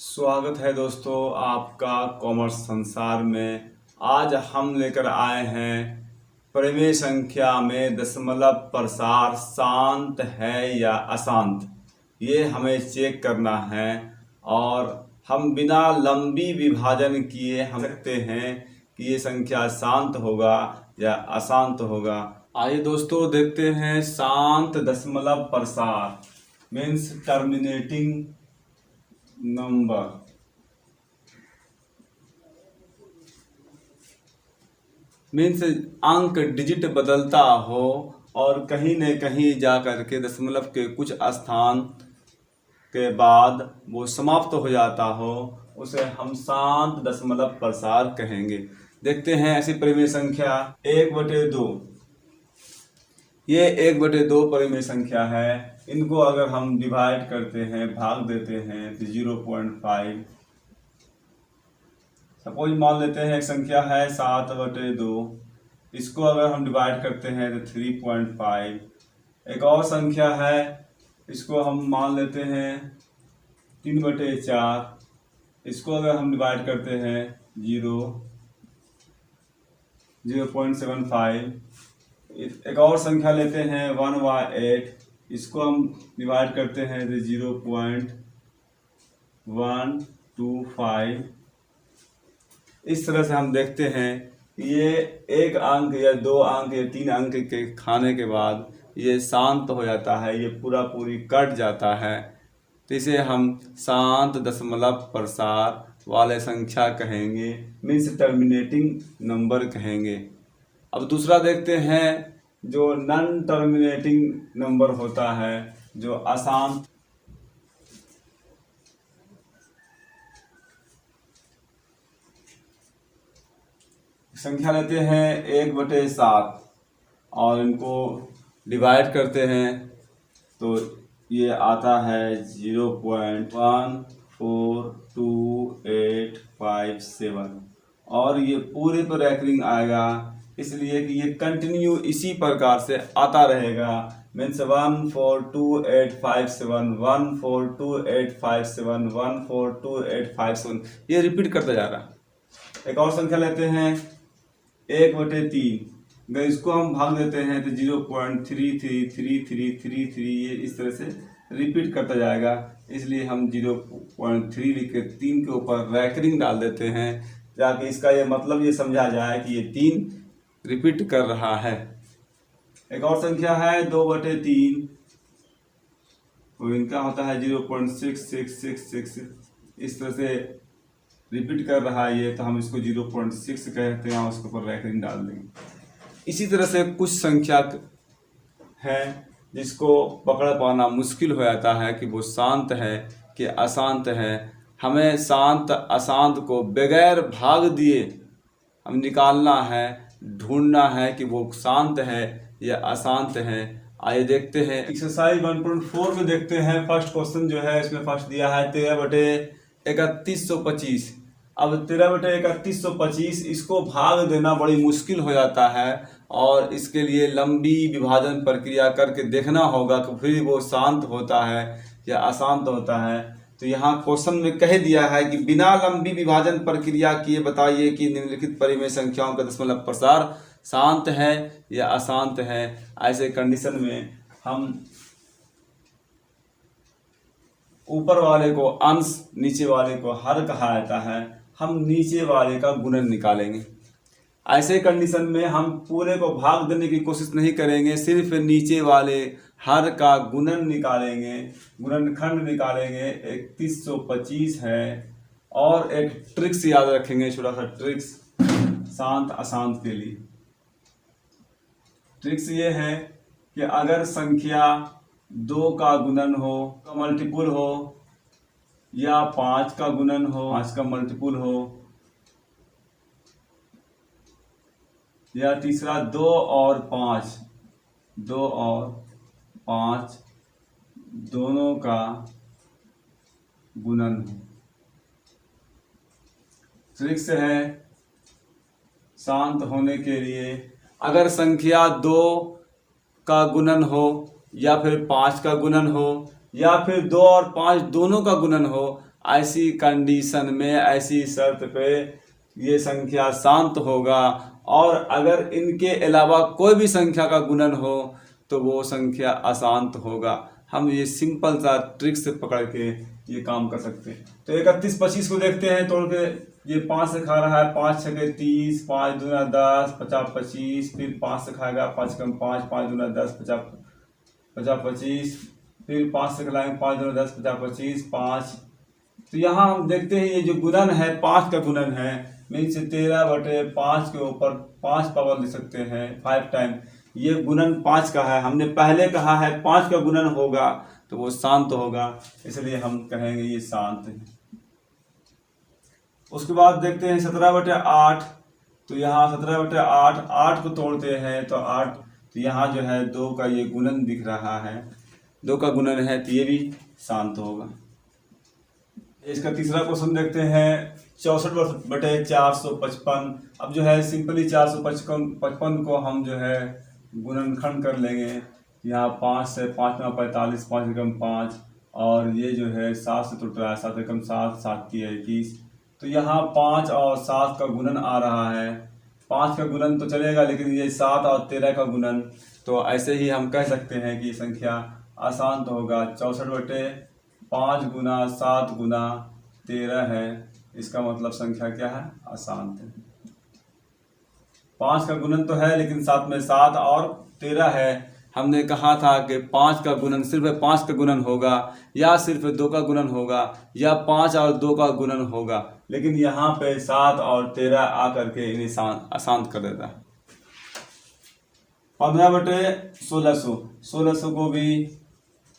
स्वागत है दोस्तों आपका कॉमर्स संसार में। आज हम लेकर आए हैं परिमेय संख्या में दशमलव प्रसार शांत है या अशांत, ये हमें चेक करना है। और हम बिना लंबी विभाजन किए हम सकते हैं कि ये संख्या शांत होगा या अशांत होगा। आइए दोस्तों देखते हैं शांत दशमलव प्रसार मीन्स टर्मिनेटिंग नंबर। मीन्स अंक डिजिट बदलता हो और कहीं न कहीं जा कर के दशमलव के कुछ स्थान के बाद वो समाप्त हो जाता हो, उसे हम शांत दशमलव प्रसार कहेंगे। देखते हैं ऐसी परिमेय संख्या 1/2। ये 1/2 परिमेय संख्या है। इनको अगर हम डिवाइड करते हैं, भाग देते हैं तो 0.5। सपोज मान लेते हैं एक संख्या है 7/2, इसको अगर हम डिवाइड करते हैं तो 3.5। एक और संख्या है, इसको हम मान लेते हैं 3/4, इसको अगर हम डिवाइड करते हैं 0.75। एक और संख्या लेते हैं 1/8, इसको हम डिवाइड करते हैं तो 0.125। इस तरह से हम देखते हैं ये एक अंक या 2 अंक या 3 अंक के खाने के बाद ये शांत हो जाता है, ये पूरी कट जाता है। तो इसे हम शांत दशमलव प्रसार वाले संख्या कहेंगे, मीन्स टर्मिनेटिंग नंबर कहेंगे। अब दूसरा देखते हैं जो नॉन टर्मिनेटिंग नंबर होता है, जो अशांत। संख्या लेते हैं 1/7 और इनको डिवाइड करते हैं तो ये आता है 0.142857 और ये पूरे पर रैकरिंग आएगा, इसलिए कि ये कंटिन्यू इसी प्रकार से आता रहेगा। मीन्स 1428571 1428571 1428571 ये रिपीट करता जा रहा है। एक और संख्या लेते हैं 1/3। अगर इसको हम भाग देते हैं तो 0.333333 ये इस तरह से रिपीट करता जाएगा, इसलिए हम 0.3 लिख के 3 के ऊपर रैकरिंग डाल देते हैं ताकि इसका ये मतलब ये समझा जाए कि ये 3 रिपीट कर रहा है। एक और संख्या है 2/3, तो इनका होता है 0.6666, इस तरह से रिपीट कर रहा है ये, तो हम इसको 0.6 कहते हैं और उसके ऊपर रैकरिंग डाल देंगे। इसी तरह से कुछ संख्या है जिसको पकड़ पाना मुश्किल हो जाता है कि वो शांत है कि अशांत है। हमें शांत अशांत को बगैर भाग दिए हम निकालना है, ढूंढना है कि वो शांत है या अशांत है। आइए देखते हैं एक्सरसाइज 1.4 में देखते हैं। फर्स्ट क्वेश्चन जो है इसमें फर्स्ट दिया है 13/3125। अब 13/3125 इसको भाग देना बड़ी मुश्किल हो जाता है और इसके लिए लंबी विभाजन प्रक्रिया करके देखना होगा कि फिर वो शांत होता है या अशांत होता है। तो यहाँ क्वेश्चन में कह दिया है कि बिना लंबी विभाजन प्रक्रिया किए बताइए कि निम्नलिखित परिमेय संख्याओं का दशमलव प्रसार शांत है या अशांत है। ऐसे कंडीशन में हम ऊपर वाले को अंश, नीचे वाले को हर कहा जाता है, हम नीचे वाले का गुणन निकालेंगे। ऐसे कंडीशन में हम पूरे को भाग देने की कोशिश नहीं करेंगे, सिर्फ नीचे वाले हर का गुणन निकालेंगे, गुणनखंड निकालेंगे। 3125 है। और एक ट्रिक्स याद रखेंगे, छोटा सा ट्रिक्स शांत अशांत के लिए। ट्रिक्स ये है कि अगर संख्या 2 का गुणन हो, का मल्टीपुल हो, या 5 का गुणन हो, 5 का मल्टीपुल हो, या तीसरा 2 और 5 दोनों का गुणन हो। ट्रिक्स है शांत होने के लिए, अगर संख्या 2 का गुणन हो या फिर 5 का गुणन हो या फिर 2 और 5 दोनों का गुणन हो, ऐसी कंडीशन में, ऐसी शर्त पे ये संख्या शांत होगा, और अगर इनके अलावा कोई भी संख्या का गुणन हो तो वो संख्या अशांत होगा। हम ये सिंपल सा ट्रिक से पकड़ के ये काम कर सकते हैं। तो 31 25 को देखते हैं तोड़ के। ये 5 से खा रहा है, 5 छके 30, 5 दूना 10, 50 25, फिर 5 से खाएगा, 5 कम 5, 5 दूना 10, 50 50 25, फिर 5 से खिलाएंगे, 5 दूना 10, 50 25, 5। तो यहाँ हम देखते हैं ये जो गुणन है 5 का गुणन है, मीन्स 13/5 के ऊपर 5 पावर लिख सकते हैं 5 टाइम। ये गुणन 5 का है, हमने पहले कहा है 5 का गुणन होगा तो वो शांत होगा, इसलिए हम कहेंगे ये शांत है। उसके बाद देखते हैं 17/8। तो यहाँ 17/8, 8 को तोड़ते हैं तो 8, तो यहाँ जो है 2 का ये गुणन दिख रहा है, 2 का गुणन है तो ये भी शांत होगा। इसका तीसरा क्वेश्चन देखते हैं 64/455। अब जो है सिंपली 455 को हम जो है गुणनखंड कर लेंगे। यहाँ 5 से 5 9 45, 5 एकम 5, और ये जो है 7 से टूट रहा है, 7 एकम 7, 7 की 21। तो यहाँ 5 और 7 का गुणन आ रहा है। 5 का गुणन तो चलेगा, लेकिन ये 7 और 13 का गुणन, तो ऐसे ही हम कह सकते हैं कि संख्या अशांत होगा। 64/5 गुना 7 गुना 13 है, इसका मतलब संख्या क्या है? अशांत है। 5 का गुणन तो है, लेकिन साथ में 7 और 13 है। हमने कहा था कि 5 का गुणन सिर्फ 5 का गुणन होगा, या सिर्फ 2 का गुणन होगा, या 5 और 2 का गुणन होगा, लेकिन यहाँ पे 7 और 13 आकर के इन्हें अशांत कर देता है। 15/1600, 1600 को भी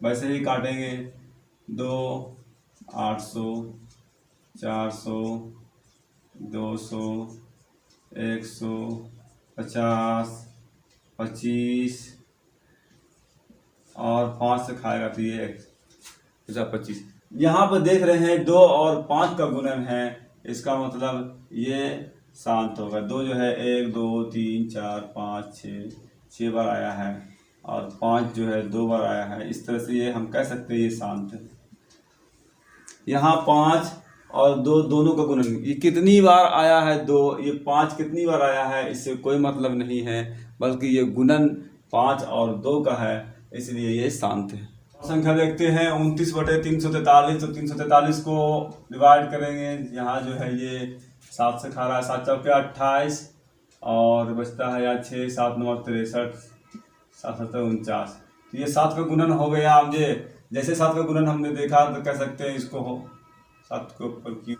वैसे ही काटेंगे। 2 800 400 200 100 50 25, और 5 से खाएगा तो ये 25। यहाँ पर देख रहे हैं 2 और 5 का गुणन है, इसका मतलब ये शांत होगा। 2 जो है 1 2 3 4 5 6 बार आया है, और 5 जो है 2 बार आया है। इस तरह से ये हम कह सकते हैं ये शांत है। यहाँ 5 और 2 दोनों का गुणन, ये कितनी बार आया है 2, ये 5 कितनी बार आया है, इससे कोई मतलब नहीं है, बल्कि ये गुणन 5 और 2 का है, इसलिए ये शांत है। संख्या देखते हैं 29/343। तो 343 को डिवाइड करेंगे। यहाँ जो है ये 7 से खा रहा है, 7 चौके 28, और बचता है यहाँ 6 7 9 63, 7 7 49। तो ये 7 का गुणन हो गया। हम जैसे 7 का गुणन हमने देखा तो कह सकते हैं इसको हो 7 के ऊपर क्यों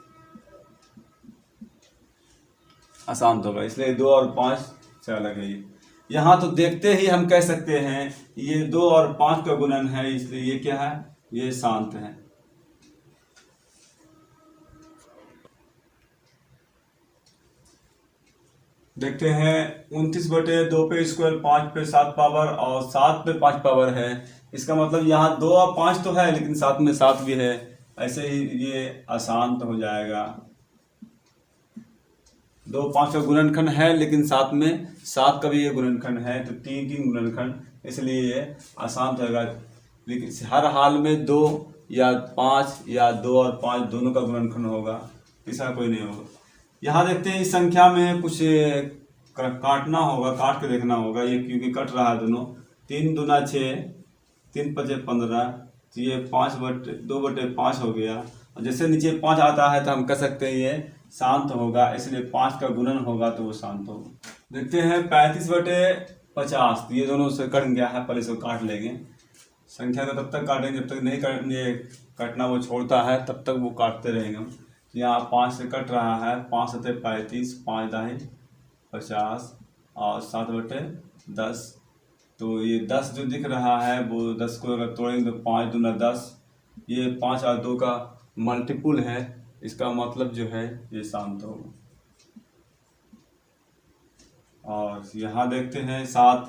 अशांत होगा, इसलिए 2 और 5 से अलग है ये। यहाँ तो देखते ही हम कह सकते हैं ये 2 और 5 का गुणन है, इसलिए ये क्या है? ये शांत है। देखते हैं 29/2 पे स्क्वायर, 5 पे 7 पावर और 7 पे 5 पावर है। इसका मतलब यहाँ 2 और 5 तो है, लेकिन साथ में 7 भी है, ऐसे ही ये अशांत हो जाएगा। 2 5 का गुणनखंड है, लेकिन साथ में 7 का भी ये गुणनखंड है, तो 3 गुणनखंड, इसलिए ये अशांत होगा। लेकिन हर हाल में 2 या 5 या 2 और 5 दोनों का गुणनखंड होगा, तीसरा कोई नहीं होगा। यहाँ देखते हैं इस संख्या में कुछ काटना होगा, काट के देखना होगा ये, क्योंकि कट रहा है दोनों। 3 दूना 6, 3 5 15, तो ये 2/5 हो गया। और जैसे नीचे 5 आता है तो हम कह सकते हैं ये शांत होगा, इसलिए 5 का गुणन होगा तो वो शांत होगा। देखते हैं 35/50, तो ये दोनों से कट गया है, पहले इसको काट लेंगे। संख्या को तब तक काटेंगे जब तक नहीं कटना वो छोड़ता है, तब तक वो काटते रहेंगे हम। यहाँ 5 से कट रहा है, 5 7 35, 5 दाएँ 50, और 7/10। तो ये 10 जो दिख रहा है वो 10 को अगर तोड़ेंगे तो 5 दूना 10, ये 5 और 2 का मल्टीपुल है, इसका मतलब जो है ये शांत होगा। और यहाँ देखते हैं 7,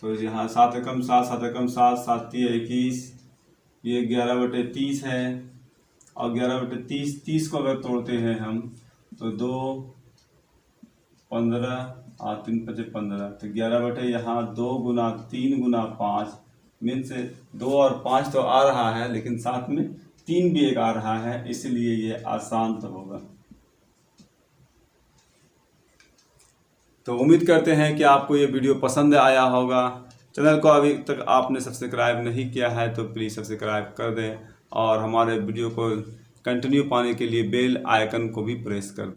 तो यहाँ 7 एकम 7, 7 एकम 7, 7 3 21, ये 11/30 है, और 11/30, 30 को अगर तोड़ते हैं हम तो 2 15 और 3 5 15, तो 11 यहाँ 2 गुना 3 गुना 5, मीन्स 2 और 5 तो आ रहा है, लेकिन साथ में 3 भी आ रहा है, इसलिए ये अशांत होगा। तो उम्मीद करते हैं कि आपको ये वीडियो पसंद आया होगा। चैनल को अभी तक आपने सब्सक्राइब नहीं किया है तो प्लीज़ सब्सक्राइब कर दें और हमारे वीडियो को कंटिन्यू पाने के लिए बेल आइकन को भी प्रेस कर दें।